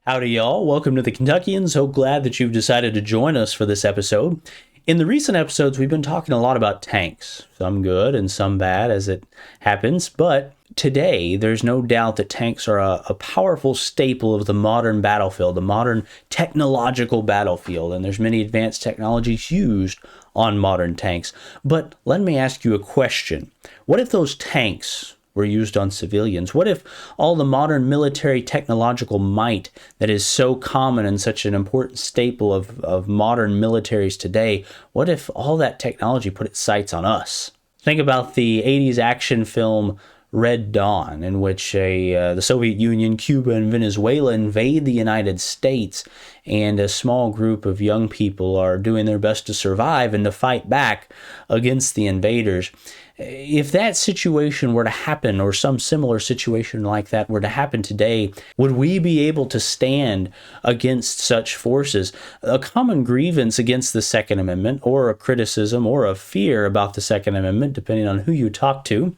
Howdy, y'all. Welcome to the Kentuckian. So glad that you've decided to join us for this episode. In the recent episodes, we've been talking a lot about tanks, some good and some bad as it happens. But today, there's no doubt that tanks are a powerful staple of the modern battlefield, the modern technological battlefield. And there's many advanced technologies used on modern tanks. But let me ask you a question. What if those tanks were used on civilians? What if all the modern military technological might that is so common and such an important staple of modern militaries today, what if all that technology put its sights on us? Think about the 80s action film Red Dawn, in which the Soviet Union, Cuba, and Venezuela invade the United States, and a small group of young people are doing their best to survive and to fight back against the invaders. If that situation were to happen, or some similar situation like that were to happen today, would we be able to stand against such forces? A common grievance against the Second Amendment, or a criticism or a fear about the Second Amendment, depending on who you talk to,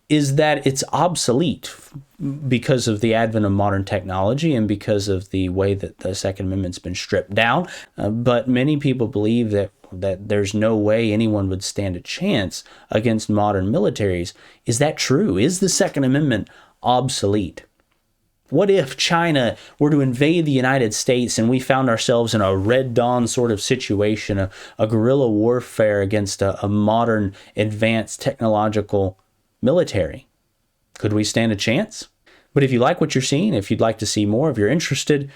is that it's obsolete because of the advent of modern technology and because of the way that the Second Amendment's been stripped down. But many people believe that there's no way anyone would stand a chance against modern militaries. Is that true? Is the Second Amendment obsolete? What if China were to invade the United States and we found ourselves in a Red Dawn sort of situation, a guerrilla warfare against a modern advanced technological military? Could we stand a chance? But if you like what you're seeing, if you'd like to see more, if you're interested,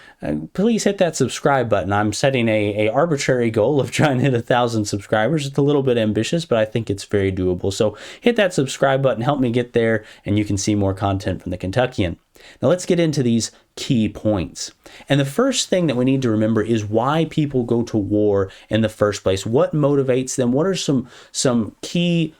please hit that subscribe button. I'm setting a arbitrary goal of trying to hit 1,000 subscribers. It's a little bit ambitious, but I think it's very doable. So hit that subscribe button, help me get there, and you can see more content from the Kentuckian. Now let's get into these key points. And the first thing that we need to remember is why people go to war in the first place. What motivates them? What are some key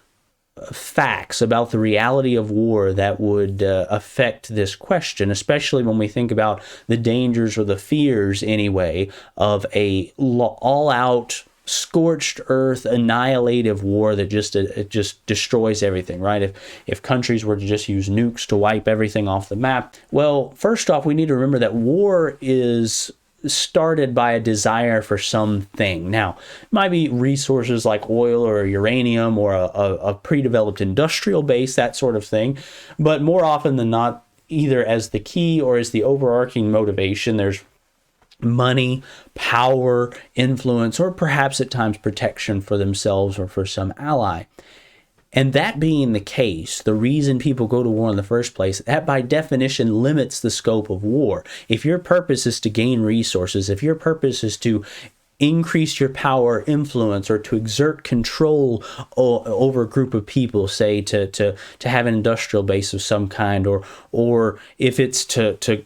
facts about the reality of war that would affect this question, especially when we think about the dangers or the fears, anyway, of a all-out, scorched earth, annihilative war that just destroys everything, right? If countries were to just use nukes to wipe everything off the map, well, first off, we need to remember that war is started by a desire for something. Now, it might be resources like oil or uranium or a pre-developed industrial base, that sort of thing. But more often than not, either as the key or as the overarching motivation, there's money, power, influence, or perhaps at times protection for themselves or for some ally. And that being the case, the reason people go to war in the first place, that by definition limits the scope of war. If your purpose is to gain resources, if your purpose is to increase your power, influence, or to exert control over a group of people, say to have an industrial base of some kind, or if it's to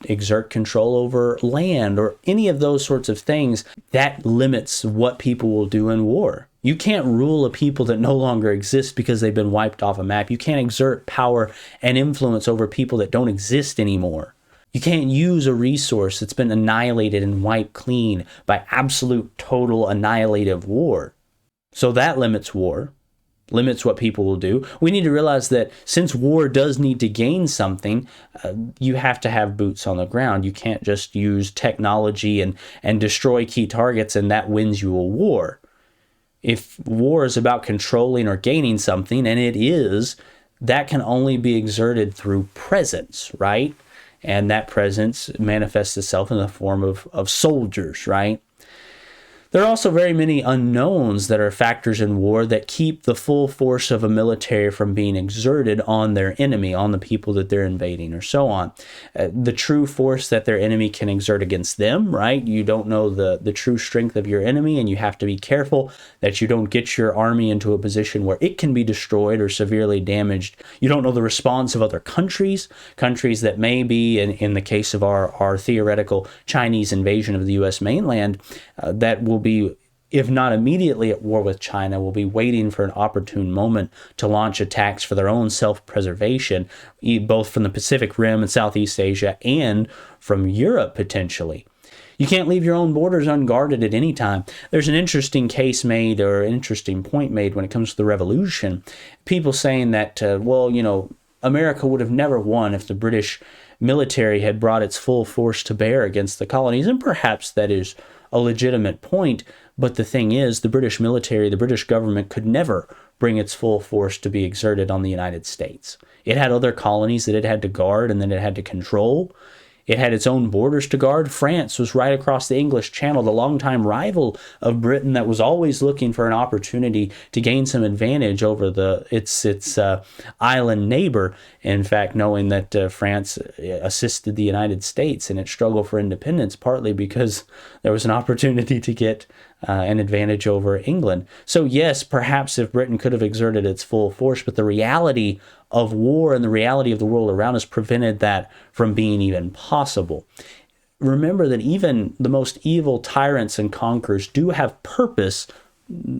exert control over land or any of those sorts of things, that limits what people will do in war. You can't rule a people that no longer exist because they've been wiped off a map. You can't exert power and influence over people that don't exist anymore. You can't use a resource that's been annihilated and wiped clean by absolute, total, annihilative war. So that limits war, limits what people will do. We need to realize that since war does need to gain something, you have to have boots on the ground. You can't just use technology and destroy key targets and that wins you a war. If war is about controlling or gaining something, and it is, that can only be exerted through presence, right? And that presence manifests itself in the form of soldiers, right? There are also very many unknowns that are factors in war that keep the full force of a military from being exerted on their enemy, on the people that they're invading, or so on. The true force that their enemy can exert against them, right? You don't know the true strength of your enemy, and you have to be careful that you don't get your army into a position where it can be destroyed or severely damaged. You don't know the response of other countries that may be, in the case of our theoretical Chinese invasion of the U.S. mainland, that will be, if not immediately at war with China, will be waiting for an opportune moment to launch attacks for their own self-preservation, both from the Pacific Rim and Southeast Asia and from Europe potentially. You can't leave your own borders unguarded at any time. There's an interesting case made, or an interesting point made when it comes to the revolution. People saying that, America would have never won if the British military had brought its full force to bear against the colonies. And perhaps that is a legitimate point. But the thing is, the British military, the British government could never bring its full force to be exerted on the United States. It had other colonies that it had to guard and then it had to control. It had its own borders to guard. France was right across the English Channel, the longtime rival of Britain that was always looking for an opportunity to gain some advantage over its island neighbor. In fact, knowing that France assisted the United States in its struggle for independence, partly because there was an opportunity to get an advantage over England. So yes, perhaps if Britain could have exerted its full force, but the reality of war and the reality of the world around us prevented that from being even possible. Remember that even the most evil tyrants and conquerors do have purpose,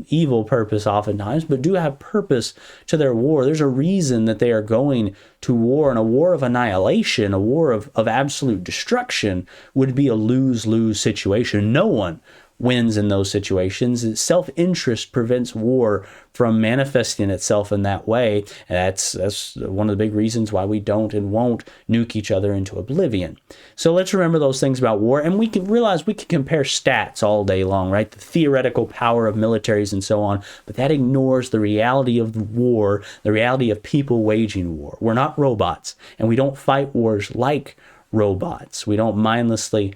evil purpose oftentimes, but do have purpose to their war. There's a reason that they are going to war, and a war of annihilation, a war of absolute destruction would be a lose-lose situation. No one wins in those situations. Self-interest prevents war from manifesting itself in that way. And that's one of the big reasons why we don't and won't nuke each other into oblivion. So let's remember those things about war, and we can realize we can compare stats all day long, right? The theoretical power of militaries and so on, but that ignores the reality of the war, the reality of people waging war. We're not robots, and we don't fight wars like robots. We don't mindlessly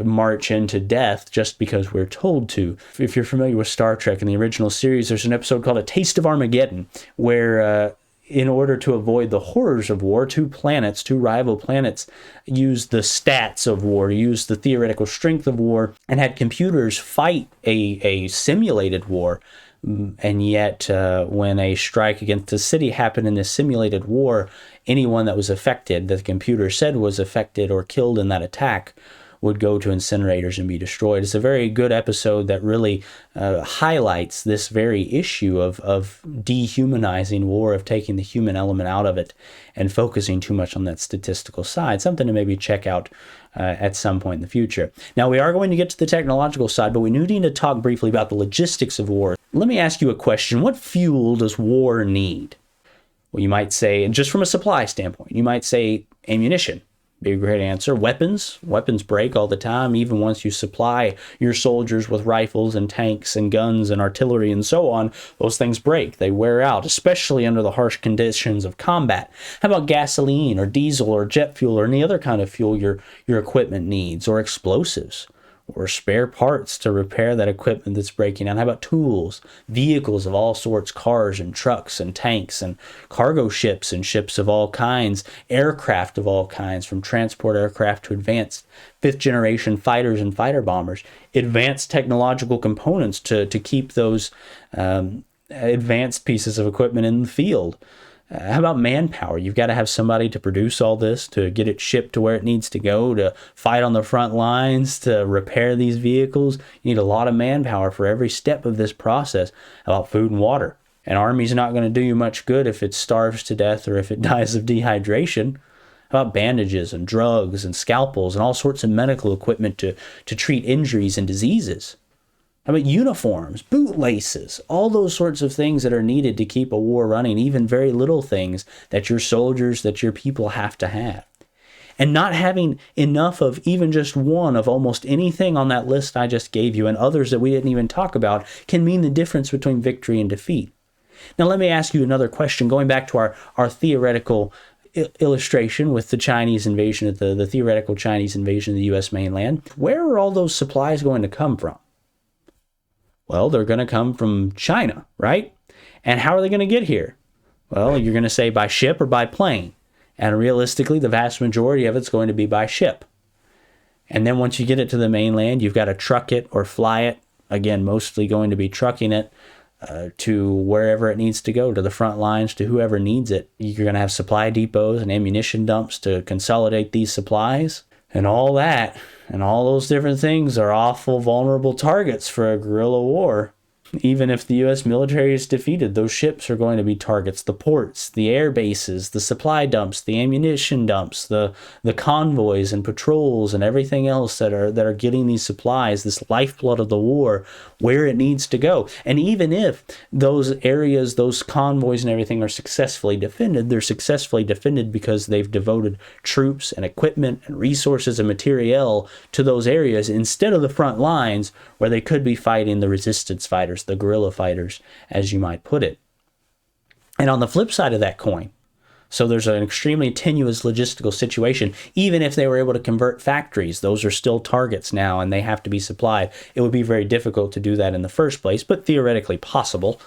march into death just because we're told to. If you're familiar with Star Trek in the original series, there's an episode called A Taste of Armageddon, where in order to avoid the horrors of war, two rival planets, used the stats of war, used the theoretical strength of war, and had computers fight a simulated war. And yet, when a strike against a city happened in this simulated war, anyone that was affected, that the computer said was affected or killed in that attack, would go to incinerators and be destroyed. It's a very good episode that really highlights this very issue of dehumanizing war, of taking the human element out of it and focusing too much on that statistical side. Something to maybe check out at some point in the future. Now, we are going to get to the technological side, but we need to talk briefly about the logistics of war. Let me ask you a question. What fuel does war need? Well, you might say, and just from a supply standpoint, you might say ammunition. Be a great answer. Weapons break all the time. Even once you supply your soldiers with rifles and tanks and guns and artillery and so on, those things break. They wear out, especially under the harsh conditions of combat. How about gasoline or diesel or jet fuel or any other kind of fuel your equipment needs, or explosives, or spare parts to repair that equipment that's breaking down? How about tools, vehicles of all sorts, cars and trucks and tanks and cargo ships and ships of all kinds, aircraft of all kinds, from transport aircraft to advanced fifth-generation fighters and fighter bombers, advanced technological components to keep those advanced pieces of equipment in the field. How about manpower? You've got to have somebody to produce all this, to get it shipped to where it needs to go, to fight on the front lines, to repair these vehicles. You need a lot of manpower for every step of this process. How about food and water? An army's not going to do you much good if it starves to death or if it dies of dehydration. How about bandages and drugs and scalpels and all sorts of medical equipment to treat injuries and diseases? How about uniforms, bootlaces, all those sorts of things that are needed to keep a war running, even very little things that your soldiers, that your people have to have. And not having enough of even just one of almost anything on that list I just gave you, and others that we didn't even talk about, can mean the difference between victory and defeat. Now let me ask you another question, going back to our theoretical illustration with the Chinese invasion, the theoretical Chinese invasion of the U.S. mainland. Where are all those supplies going to come from? Well, they're going to come from China, right? And how are they going to get here? Well, you're going to say by ship or by plane. And realistically, the vast majority of it's going to be by ship. And then once you get it to the mainland, you've got to truck it or fly it. Again, mostly going to be trucking it to wherever it needs to go, to the front lines, to whoever needs it. You're going to have supply depots and ammunition dumps to consolidate these supplies. And all that, and all those different things are awful vulnerable targets for a guerrilla war. Even if the U.S. military is defeated, those ships are going to be targets. The ports, the air bases, the supply dumps, the ammunition dumps, the convoys and patrols and everything else that are getting these supplies, this lifeblood of the war, where it needs to go. And even if those areas, those convoys and everything are successfully defended, they're successfully defended because they've devoted troops and equipment and resources and materiel to those areas instead of the front lines where they could be fighting the resistance fighters, the guerrilla fighters, as you might put it. And on the flip side of that coin, so there's an extremely tenuous logistical situation. Even if they were able to convert factories, those are still targets now and they have to be supplied. It would be very difficult to do that in the first place, but theoretically possible.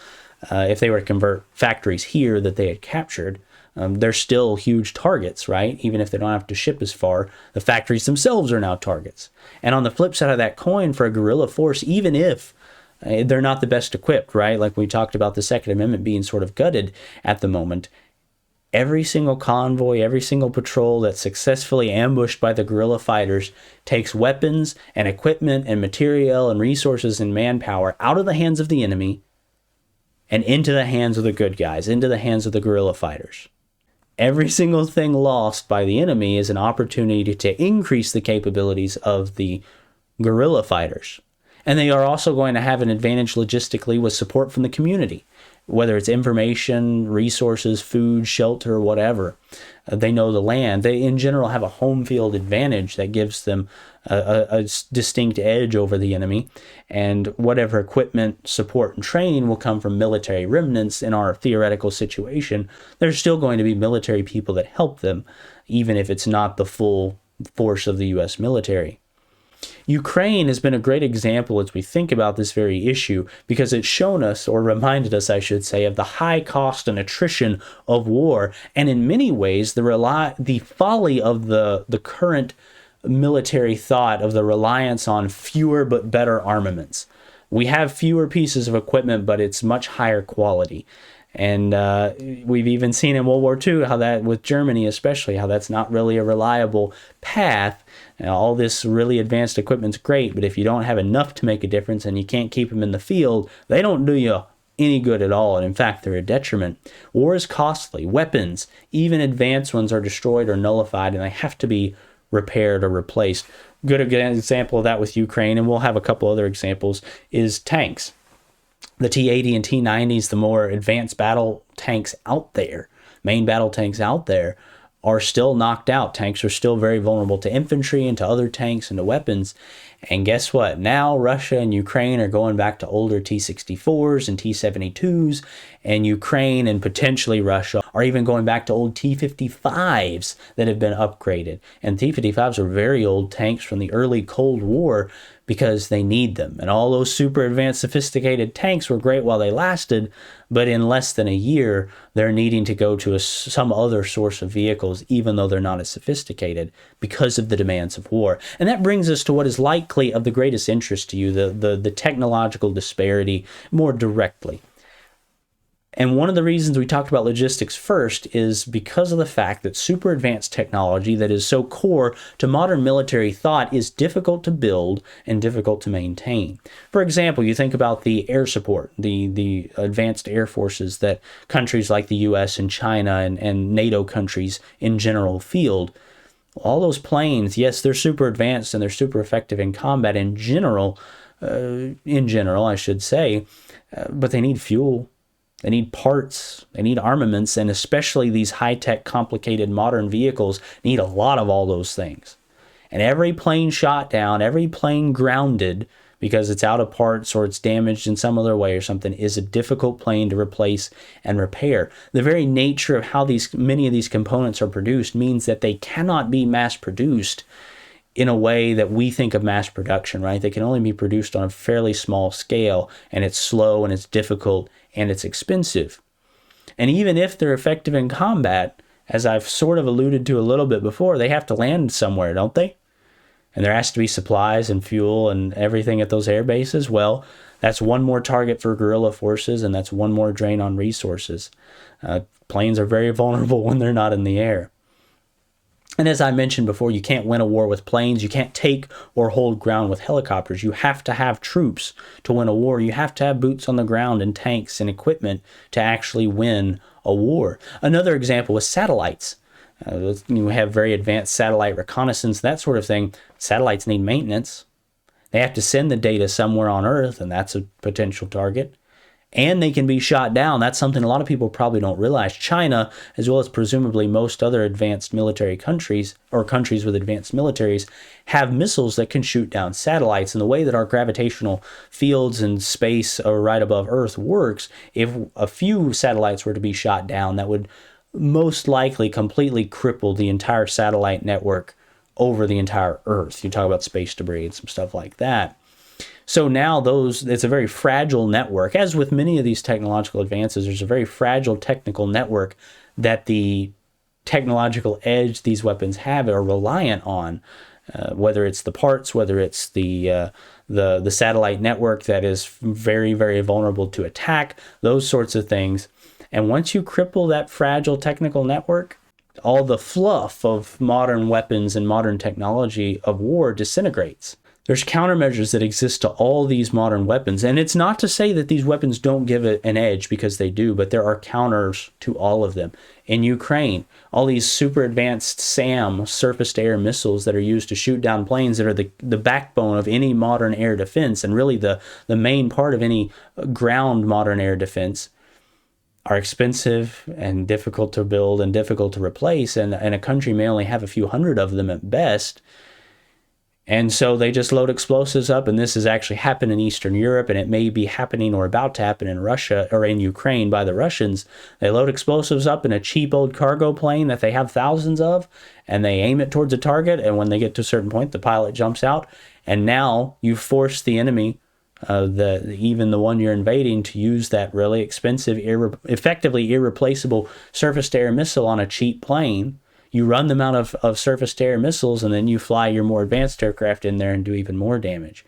If they were to convert factories here that they had captured, they're still huge targets, right? Even if they don't have to ship as far, the factories themselves are now targets. And on the flip side of that coin, for a guerrilla force, even if they're not the best equipped, right? Like we talked about the Second Amendment being sort of gutted at the moment. Every single convoy, every single patrol that's successfully ambushed by the guerrilla fighters takes weapons and equipment and material and resources and manpower out of the hands of the enemy and into the hands of the good guys, into the hands of the guerrilla fighters. Every single thing lost by the enemy is an opportunity to increase the capabilities of the guerrilla fighters. And they are also going to have an advantage logistically with support from the community, whether it's information, resources, food, shelter, whatever. They know the land. They, in general, have a home field advantage that gives them a distinct edge over the enemy. And whatever equipment, support, and training will come from military remnants in our theoretical situation. There's still going to be military people that help them, even if it's not the full force of the U.S. military. Ukraine has been a great example as we think about this very issue because it's shown us, or reminded us, I should say, of the high cost and attrition of war, and in many ways the folly of the current military thought of the reliance on fewer but better armaments. We have fewer pieces of equipment, but it's much higher quality. And we've even seen in World War II how that, with Germany especially, how that's not really a reliable path. Now, all this really advanced equipment's great, but if you don't have enough to make a difference and you can't keep them in the field, they don't do you any good at all. And in fact, they're a detriment. War is costly. Weapons, even advanced ones, are destroyed or nullified, and they have to be repaired or replaced. Good example of that with Ukraine, and we'll have a couple other examples, is tanks. The T-80 and T-90s, the more advanced battle tanks out there, main battle tanks out there, are still knocked out. Tanks are still very vulnerable to infantry and to other tanks and to weapons. And guess what? Now Russia and Ukraine are going back to older T-64s and T-72s, and Ukraine and potentially Russia are even going back to old T-55s that have been upgraded. And T-55s are very old tanks from the early Cold War because they need them. And all those super advanced sophisticated tanks were great while they lasted, but in less than a year, they're needing to go to some other source of vehicles, even though they're not as sophisticated, because of the demands of war. And that brings us to what is likely of the greatest interest to you, the technological disparity more directly. And one of the reasons we talked about logistics first is because of the fact that super advanced technology that is so core to modern military thought is difficult to build and difficult to maintain. For example, you think about the air support, the advanced air forces that countries like the US and China and NATO countries in general field. All those planes, yes, they're super advanced and they're super effective in combat in general, I should say, but they need fuel. They need parts, they need armaments, and especially these high-tech, complicated, modern vehicles need a lot of all those things. And every plane shot down, every plane grounded because it's out of parts or it's damaged in some other way or something is a difficult plane to replace and repair. The very nature of how many of these components are produced means that they cannot be mass-produced in a way that we think of mass production, right? They can only be produced on a fairly small scale, and it's slow and it's difficult and it's expensive. And even if they're effective in combat, as I've sort of alluded to a little bit before, they have to land somewhere, don't they? And there has to be supplies and fuel and everything at those air bases. Well, that's one more target for guerrilla forces, and that's one more drain on resources. Planes are very vulnerable when they're not in the air. And as I mentioned before, you can't win a war with planes. You can't take or hold ground with helicopters. You have to have troops to win a war. You have to have boots on the ground and tanks and equipment to actually win a war. Another example is satellites. You have very advanced satellite reconnaissance, that sort of thing. Satellites need maintenance. They have to send the data somewhere on Earth, and that's a potential target. And they can be shot down. That's something a lot of people probably don't realize. China, as well as presumably most other advanced military countries, or countries with advanced militaries, have missiles that can shoot down satellites. And the way that our gravitational fields in space or right above Earth works, if a few satellites were to be shot down, that would most likely completely cripple the entire satellite network over the entire Earth. You talk about space debris and some stuff like that. So now it's a very fragile network. As with many of these technological advances, there's a very fragile technical network that the technological edge these weapons have are reliant on, whether it's the parts, whether it's the satellite network that is very, very vulnerable to attack, those sorts of things. And once you cripple that fragile technical network, all the fluff of modern weapons and modern technology of war disintegrates. There's countermeasures that exist to all these modern weapons. And it's not to say that these weapons don't give it an edge, because they do, but there are counters to all of them. In Ukraine, all these super advanced SAM, surface-to-air missiles that are used to shoot down planes that are the backbone of any modern air defense, and really the main part of any ground modern air defense, are expensive and difficult to build and difficult to replace. And a country may only have a few hundred of them at best. And so they just load explosives up, and this has actually happened in Eastern Europe, and it may be happening or about to happen in Russia or in Ukraine by the Russians. They load explosives up in a cheap old cargo plane that they have thousands of, and they aim it towards a target, and when they get to a certain point, the pilot jumps out, and now you force the enemy, even the one you're invading, to use that really expensive, effectively irreplaceable surface-to-air missile on a cheap plane. You run them out of surface-to-air missiles, and then you fly your more advanced aircraft in there and do even more damage.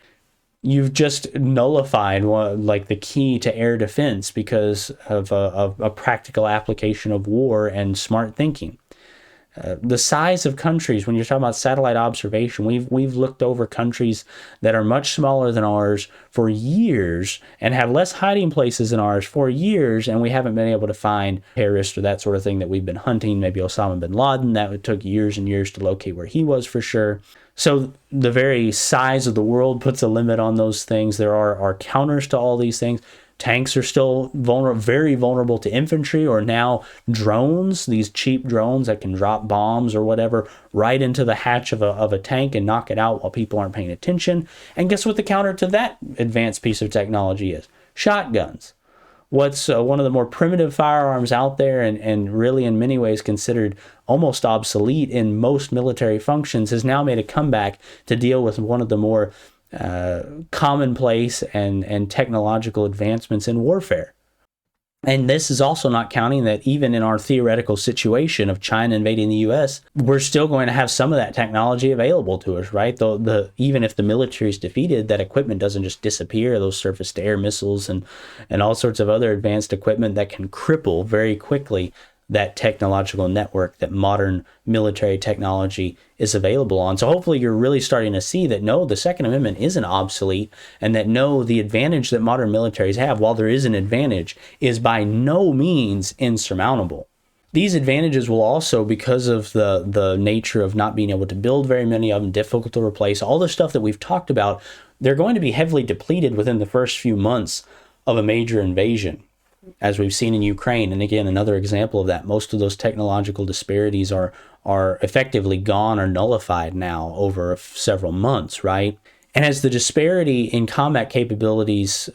You've just nullified the key to air defense because of a practical application of war and smart thinking. The size of countries, when you're talking about satellite observation, we've looked over countries that are much smaller than ours for years and have less hiding places than ours for years, and we haven't been able to find terrorists or that sort of thing that we've been hunting. Maybe Osama bin Laden, that took years and years to locate where he was for sure. So the very size of the world puts a limit on those things. There are counters to all these things. Tanks are still very vulnerable to infantry, or now drones, these cheap drones that can drop bombs or whatever right into the hatch of a tank and knock it out while people aren't paying attention. And guess what the counter to that advanced piece of technology is? Shotguns. What's one of the more primitive firearms out there, and really in many ways considered almost obsolete in most military functions, has now made a comeback to deal with one of the more commonplace and technological advancements in warfare. And this is also not counting that even in our theoretical situation of China invading the U.S., we're still going to have some of that technology available to us, right? Even if the military is defeated, that equipment doesn't just disappear. Those surface-to-air missiles and all sorts of other advanced equipment that can cripple very quickly that technological network that modern military technology is available on. So hopefully you're really starting to see that no, the Second Amendment isn't obsolete, and that no, the advantage that modern militaries have, while there is an advantage, is by no means insurmountable. These advantages will also, because of the nature of not being able to build very many of them, difficult to replace, all the stuff that we've talked about, they're going to be heavily depleted within the first few months of a major invasion, as we've seen in Ukraine. And again, another example of that. Most of those technological disparities are effectively gone or nullified now over several months, right? And as the disparity in combat capabilities,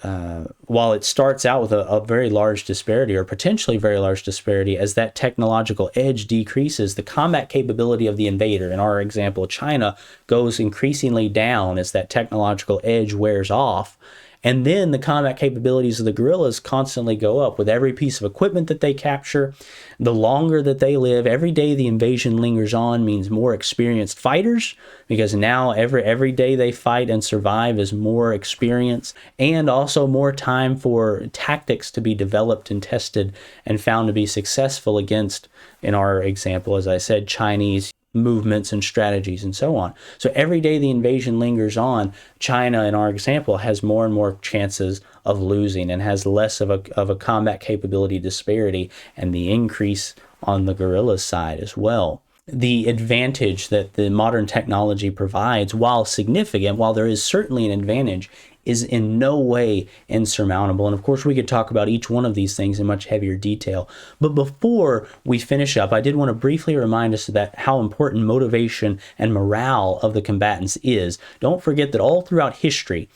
while it starts out with a very large disparity, or potentially very large disparity, as that technological edge decreases, the combat capability of the invader, in our example, China, goes increasingly down as that technological edge wears off. And then the combat capabilities of the guerrillas constantly go up with every piece of equipment that they capture. The longer that they live, every day the invasion lingers on means more experienced fighters, because now every day they fight and survive is more experience, and also more time for tactics to be developed and tested and found to be successful against, in our example, as I said, Chinese, movements and strategies and so on. So every day the invasion lingers on, China, in our example, has more and more chances of losing and has less of a combat capability disparity and the increase on the guerrilla side as well. The advantage that the modern technology provides, while significant, while there is certainly an advantage, is in no way insurmountable. And of course, we could talk about each one of these things in much heavier detail. But before we finish up, I did want to briefly remind us that how important motivation and morale of the combatants is. Don't forget that all throughout history,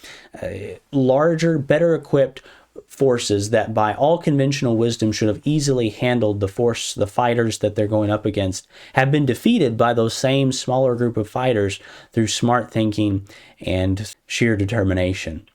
larger, better equipped forces that by all conventional wisdom should have easily handled the fighters that they're going up against, have been defeated by those same smaller group of fighters through smart thinking and sheer determination.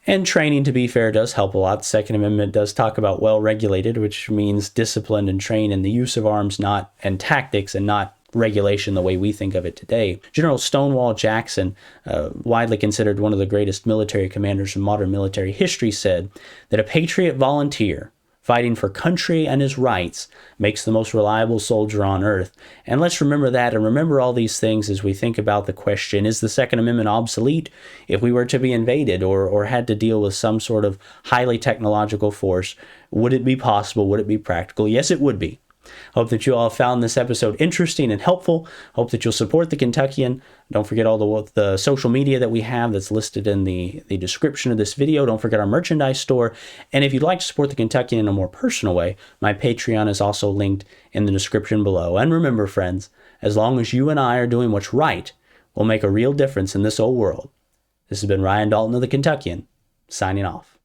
And training, to be fair, does help a lot. The Second Amendment does talk about well-regulated, which means disciplined and trained in the use of arms, and tactics, and not regulation the way we think of it today. General Stonewall Jackson, widely considered one of the greatest military commanders in modern military history, said that a patriot volunteer fighting for country and his rights makes the most reliable soldier on earth. And let's remember that, and remember all these things as we think about the question, is the Second Amendment obsolete if we were to be invaded or had to deal with some sort of highly technological force? Would it be possible? Would it be practical? Yes, it would be. Hope that you all found this episode interesting and helpful. Hope that you'll support the Kentuckian. Don't forget all the social media that we have that's listed in the description of this video. Don't forget our merchandise store. And if you'd like to support the Kentuckian in a more personal way, my Patreon is also linked in the description below. And remember, friends, as long as you and I are doing what's right, we'll make a real difference in this old world. This has been Ryan Dalton of the Kentuckian, signing off.